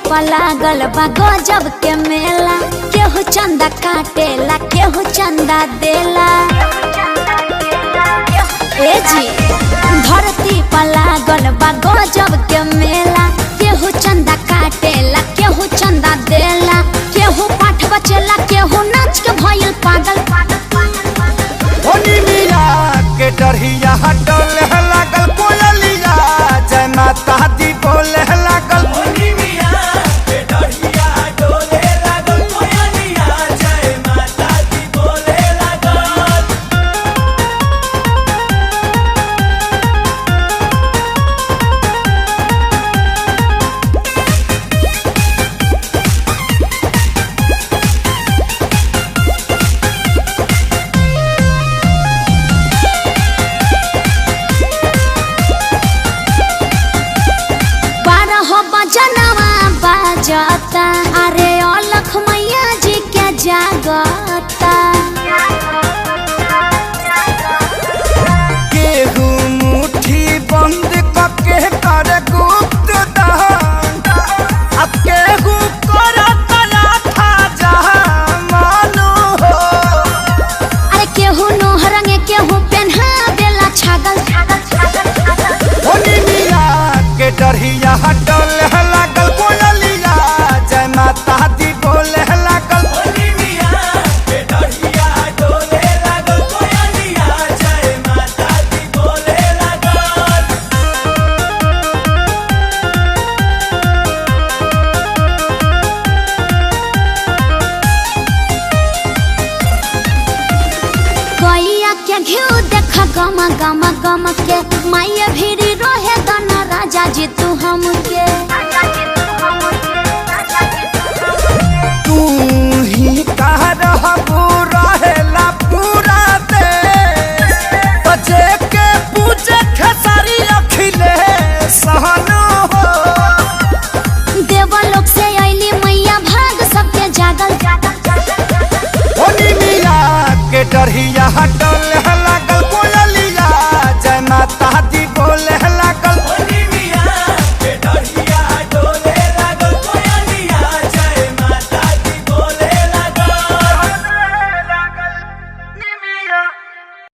पर लागल बा गजब के मेला, केहू चंदा काटेला केहू चंदा देला। ए जी धरती पर लागल बा गजब के मेला, केहू चंदा काटेला केहू चंदा देला। केहू पाठ बचेला केहू नाच के भइल पागल। होनी मिया के डरिया डोले लागल कोयलिया, जय माता दी बोले लागल। होनी मिया के डरिया डोले लागल कोयलिया, जय माता दी बोले लागल। जनवा बाजता अरे अलख मैया जी के जागता। केहू मुट्ठी बंद करके करे गुप्त दान, अब केहू करत लाठा जहां मानो हो। अरे केहू नोह रंगे केहू पेन्हा देला छागल। होनी मिया के डरिया डोले लागल कोयलिया, जय माता दी बोले लागल। होनी मिया के डरिया डोले लागल कोयलिया, जय माता दी बोले लागल। गैया के घिउ देख गम गम गम के, माया भीरी रहे दना राजा जी तू हमके। तू ही कह रहबू रहेला पूरा देश, बचे के पूजे खेसारी अखिले सहनो हो। देवलोक से अइली मैया भाग सबके जागल। होनी मिया के डरिया डोले